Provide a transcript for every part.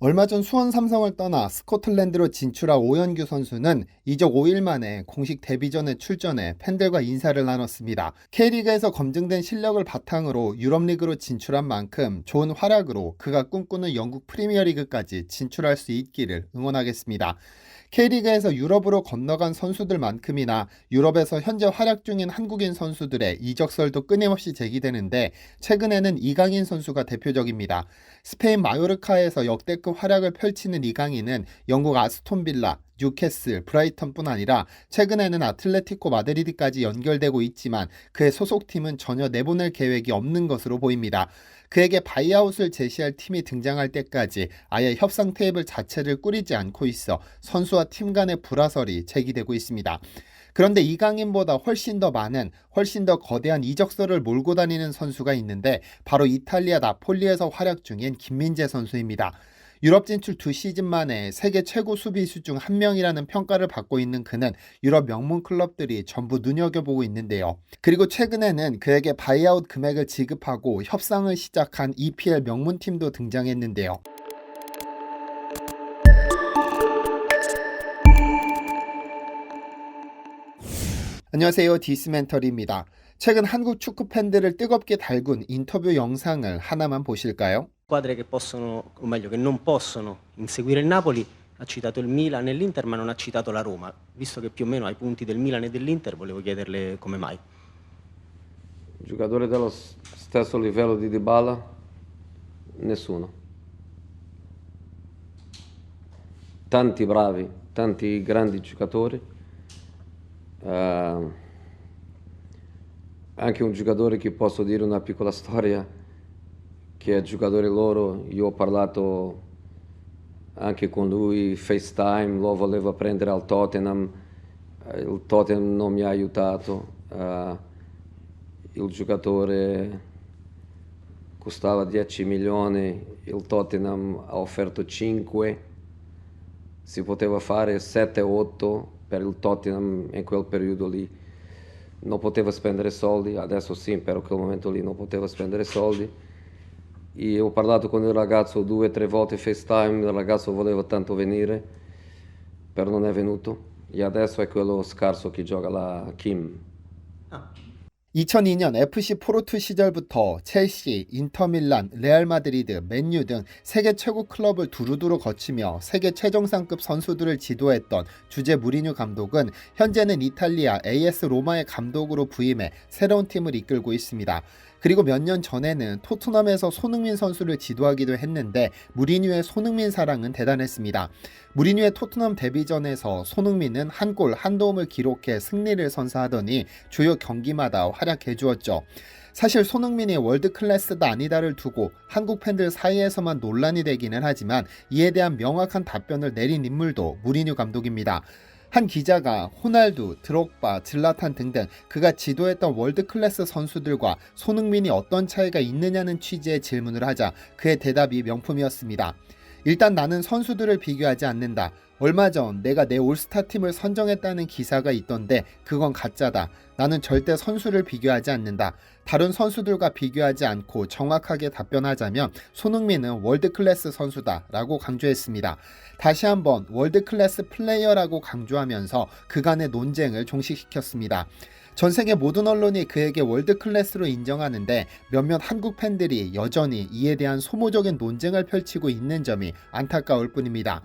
얼마 전 수원 삼성을 떠나 스코틀랜드로 진출한 오현규 선수는 이적 5일 만에 공식 데뷔전에 출전해 팬들과 인사를 나눴습니다. K리그에서 검증된 실력을 바탕으로 유럽리그로 진출한 만큼 좋은 활약으로 그가 꿈꾸는 영국 프리미어리그까지 진출할 수 있기를 응원하겠습니다. K리그에서 유럽으로 건너간 선수들만큼이나 유럽에서 현재 활약 중인 한국인 선수들의 이적설도 끊임없이 제기되는데 최근에는 이강인 선수가 대표적입니다. 스페인 마요르카에서 역대급 활약을 펼치는 이강인은 영국 아스톤빌라, 뉴캐슬, 브라이턴뿐 아니라 최근에는 아틀레티코 마드리드까지 연결되고 있지만 그의 소속팀은 전혀 내보낼 계획이 없는 것으로 보입니다. 그에게 바이아웃을 제시할 팀이 등장할 때까지 아예 협상 테이블 자체를 꾸리지 않고 있어 선수와 팀 간의 불화설이 제기되고 있습니다. 그런데 이강인보다 훨씬 더 많은, 훨씬 더 거대한 이적설을 몰고 다니는 선수가 있는데 바로 이탈리아 나폴리에서 활약 중인 김민재 선수입니다. 유럽 진출 2시즌 만에 세계 최고 수비수 중 한 명이라는 평가를 받고 있는 그는 유럽 명문 클럽들이 전부 눈여겨보고 있는데요. 그리고 최근에는 그에게 바이아웃 금액을 지급하고 협상을 시작한 EPL 명문팀도 등장했는데요. 안녕하세요. 디스멘터리입니다. 최근 한국 축구 팬들을 뜨겁게 달군 인터뷰 영상을 하나만 보실까요? Squadre che possono, o meglio che non possono inseguire il Napoli, ha citato il Milan e l'Inter ma non ha citato la Roma. Visto che più o meno ha i punti del Milan e dell'Inter, volevo chiederle come mai. Giocatore dello stesso livello di Dybala? Nessuno. Tanti bravi, tanti grandi giocatori. Anche un giocatore che posso dire una piccola storia, che è giocatore loro, io ho parlato anche con lui, FaceTime, lo volevo prendere al Tottenham, il Tottenham non mi ha aiutato, il giocatore costava 10 milioni, il Tottenham ha offerto 5, si poteva fare 7-8 per il Tottenham in quel periodo lì. Non poteva spendere soldi, adesso sì, però in quel momento lì non poteva spendere soldi. E ho parlato con il ragazzo 2-3 volte FaceTime, il ragazzo voleva tanto venire, però non è venuto. E adesso è quello scarso che gioca la Kim. 2002년 FC 포르투 시절부터 첼시, 인터밀란, 레알 마드리드, 맨유 등 세계 최고 클럽을 두루두루 거치며 세계 최정상급 선수들을 지도했던 주제 무리뉴 감독은 현재는 이탈리아 AS 로마의 감독으로 부임해 새로운 팀을 이끌고 있습니다. 그리고 몇 년 전에는 토트넘에서 손흥민 선수를 지도하기도 했는데 무리뉴의 손흥민 사랑은 대단했습니다. 무리뉴의 토트넘 데뷔전에서 손흥민은 한 골 한 도움을 기록해 승리를 선사하더니 주요 경기마다 활약해 주었죠. 사실 손흥민이 월드클래스다 아니다를 두고 한국 팬들 사이에서만 논란이 되기는 하지만 이에 대한 명확한 답변을 내린 인물도 무리뉴 감독입니다. 한 기자가 호날두, 드록바, 질라탄 등등 그가 지도했던 월드클래스 선수들과 손흥민이 어떤 차이가 있느냐는 취지의 질문을 하자 그의 대답이 명품이었습니다. 일단 나는 선수들을 비교하지 않는다. 얼마 전 내가 내 올스타 팀을 선정했다는 기사가 있던데 그건 가짜다. 나는 절대 선수를 비교하지 않는다. 다른 선수들과 비교하지 않고 정확하게 답변하자면 손흥민은 월드클래스 선수다 라고 강조했습니다. 다시 한번 월드클래스 플레이어라고 강조하면서 그간의 논쟁을 종식시켰습니다. 전 세계 모든 언론이 그에게 월드클래스로 인정하는데 몇몇 한국 팬들이 여전히 이에 대한 소모적인 논쟁을 펼치고 있는 점이 안타까울 뿐입니다.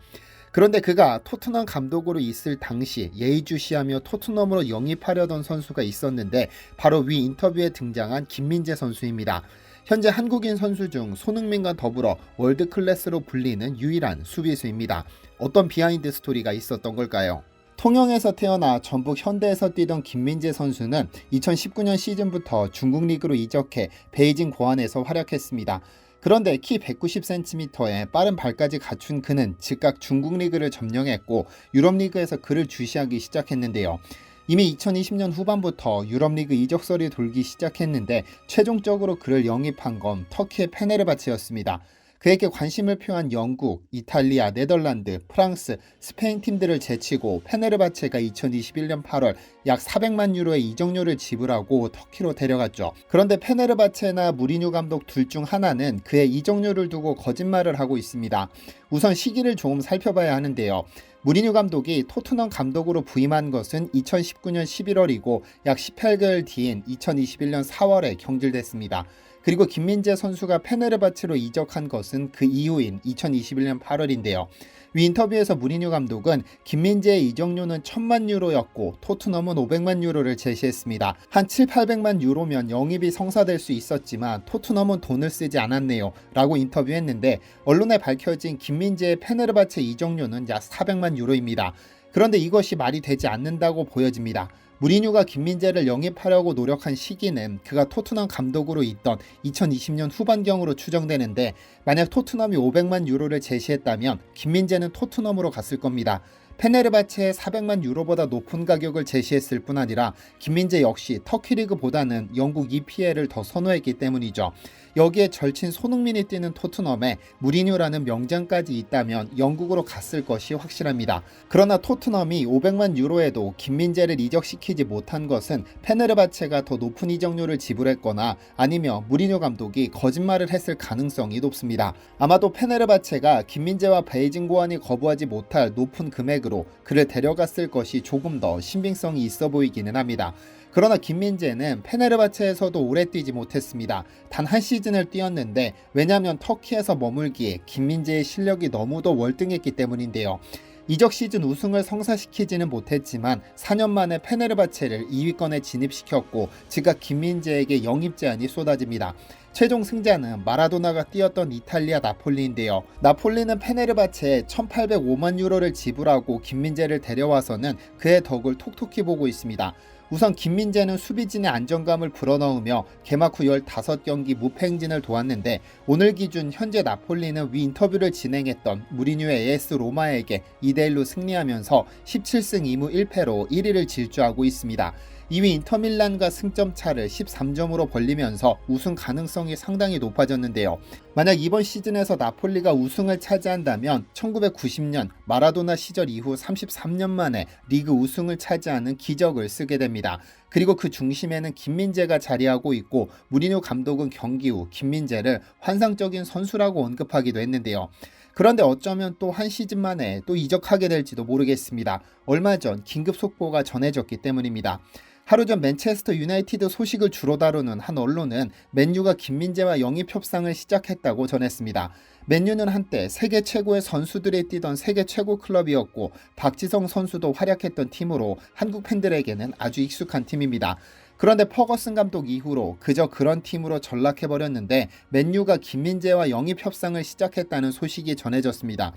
그런데 그가 토트넘 감독으로 있을 당시 예의주시하며 토트넘으로 영입하려던 선수가 있었는데 바로 위 인터뷰에 등장한 김민재 선수입니다. 현재 한국인 선수 중 손흥민과 더불어 월드클래스로 불리는 유일한 수비수입니다. 어떤 비하인드 스토리가 있었던 걸까요? 통영에서 태어나 전북 현대에서 뛰던 김민재 선수는 2019년 시즌부터 중국 리그로 이적해 베이징 고안에서 활약했습니다. 그런데 키 190cm에 빠른 발까지 갖춘 그는 즉각 중국 리그를 점령했고 유럽 리그에서 그를 주시하기 시작했는데요. 이미 2020년 후반부터 유럽 리그 이적설이 돌기 시작했는데 최종적으로 그를 영입한 건 터키의 페네르바체였습니다. 그에게 관심을 표한 영국, 이탈리아, 네덜란드, 프랑스, 스페인 팀들을 제치고 페네르바체가 2021년 8월 약 400만 유로의 이적료를 지불하고 터키로 데려갔죠. 그런데 페네르바체나 무리뉴 감독 둘 중 하나는 그의 이적료를 두고 거짓말을 하고 있습니다. 우선 시기를 조금 살펴봐야 하는데요. 무리뉴 감독이 토트넘 감독으로 부임한 것은 2019년 11월이고 약 18개월 뒤인 2021년 4월에 경질됐습니다. 그리고 김민재 선수가 페네르바체로 이적한 것은 그 이후인 2021년 8월인데요. 위 인터뷰에서 무리뉴 감독은 김민재의 이적료는 1000만 유로였고 토트넘은 500만 유로를 제시했습니다. 한 7,800만 유로면 영입이 성사될 수 있었지만 토트넘은 돈을 쓰지 않았네요 라고 인터뷰했는데 언론에 밝혀진 김민재의 페네르바체 이적료는 약 400만 유로입니다. 그런데 이것이 말이 되지 않는다고 보여집니다. 무리뉴가 김민재를 영입하려고 노력한 시기는 그가 토트넘 감독으로 있던 2020년 후반경으로 추정되는데 만약 토트넘이 500만 유로를 제시했다면 김민재는 토트넘으로 갔을 겁니다. 페네르바체의 400만 유로보다 높은 가격을 제시했을 뿐 아니라 김민재 역시 터키 리그보다는 영국 EPL을 더 선호했기 때문이죠. 여기에 절친 손흥민이 뛰는 토트넘에 무리뉴라는 명장까지 있다면 영국으로 갔을 것이 확실합니다. 그러나 토트넘이 500만 유로에도 김민재를 이적시키지 못한 것은 페네르바체가 더 높은 이적료를 지불했거나 아니면 무리뉴 감독이 거짓말을 했을 가능성이 높습니다. 아마도 페네르바체가 김민재와 베이징 고안이 거부하지 못할 높은 금액으로 그를 데려갔을 것이 조금 더 신빙성이 있어 보이기는 합니다. 그러나 김민재는 페네르바체에서도 오래 뛰지 못했습니다. 단 한 시즌을 뛰었는데 왜냐하면 터키에서 머물기에 김민재의 실력이 너무도 월등했기 때문인데요. 이적 시즌 우승을 성사시키지는 못했지만 4년 만에 페네르바체를 2위권에 진입시켰고 즉각 김민재에게 영입 제안이 쏟아집니다. 최종 승자는 마라도나가 뛰었던 이탈리아 나폴리인데요. 나폴리는 페네르바체에 1,805만 유로를 지불하고 김민재를 데려와서는 그의 덕을 톡톡히 보고 있습니다. 우선 김민재는 수비진의 안정감을 불어넣으며 개막 후 15경기 무패 행진을 도왔는데 오늘 기준 현재 나폴리는 위 인터뷰를 진행했던 무리뉴의 AS 로마에게 2대1로 승리하면서 17승 2무 1패로 1위를 질주하고 있습니다. 2위 인터밀란과 승점 차를 13점으로 벌리면서 우승 가능성이 상당히 높아졌는데요. 만약 이번 시즌에서 나폴리가 우승을 차지한다면 1990년 마라도나 시절 이후 33년 만에 리그 우승을 차지하는 기적을 쓰게 됩니다. 그리고 그 중심에는 김민재가 자리하고 있고 무리뉴 감독은 경기 후 김민재를 환상적인 선수라고 언급하기도 했는데요. 그런데 어쩌면 또 한 시즌 만에 또 이적하게 될지도 모르겠습니다. 얼마 전 긴급 속보가 전해졌기 때문입니다. 하루 전 맨체스터 유나이티드 소식을 주로 다루는 한 언론은 맨유가 김민재와 영입 협상을 시작했다고 전했습니다. 맨유는 한때 세계 최고의 선수들이 뛰던 세계 최고 클럽이었고 박지성 선수도 활약했던 팀으로 한국 팬들에게는 아주 익숙한 팀입니다. 그런데 퍼거슨 감독 이후로 그저 그런 팀으로 전락해버렸는데 맨유가 김민재와 영입 협상을 시작했다는 소식이 전해졌습니다.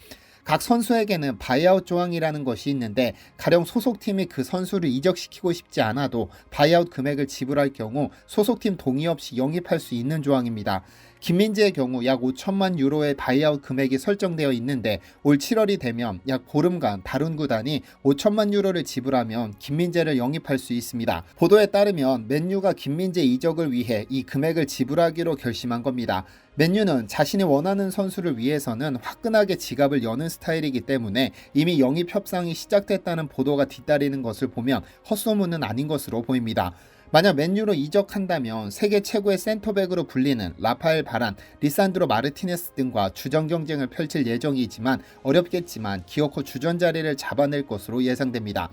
각 선수에게는 바이아웃 조항이라는 것이 있는데 가령 소속팀이 그 선수를 이적시키고 싶지 않아도 바이아웃 금액을 지불할 경우 소속팀 동의 없이 영입할 수 있는 조항입니다. 김민재의 경우 약 5천만 유로의 바이아웃 금액이 설정되어 있는데 올 7월이 되면 약 보름간 다른 구단이 5천만 유로를 지불하면 김민재를 영입할 수 있습니다. 보도에 따르면 맨유가 김민재 이적을 위해 이 금액을 지불하기로 결심한 겁니다. 맨유는 자신이 원하는 선수를 위해서는 화끈하게 지갑을 여는 스타일이기 때문에 이미 영입 협상이 시작됐다는 보도가 뒤따르는 것을 보면 헛소문은 아닌 것으로 보입니다. 만약 맨유로 이적한다면 세계 최고의 센터백으로 불리는 라파엘 바란, 리산드로 마르티네스 등과 주전 경쟁을 펼칠 예정이지만 어렵겠지만 기어코 주전 자리를 잡아낼 것으로 예상됩니다.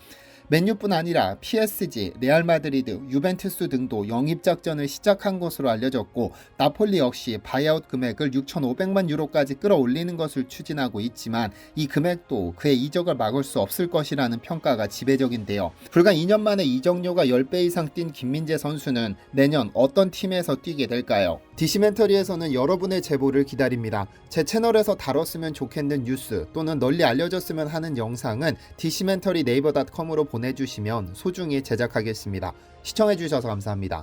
맨유뿐 아니라 PSG, 레알 마드리드, 유벤투스 등도 영입 작전을 시작한 것으로 알려졌고 나폴리 역시 바이아웃 금액을 6,500만 유로까지 끌어올리는 것을 추진하고 있지만 이 금액도 그의 이적을 막을 수 없을 것이라는 평가가 지배적인데요. 불과 2년 만에 이적료가 10배 이상 뛴 김민재 선수는 내년 어떤 팀에서 뛰게 될까요? 디시멘터리에서는 여러분의 제보를 기다립니다. 제 채널에서 다뤘으면 좋겠는 뉴스 또는 널리 알려졌으면 하는 영상은 디시멘터리 네이버.com으로 보내주시면 소중히 제작하겠습니다. 시청해주셔서 감사합니다.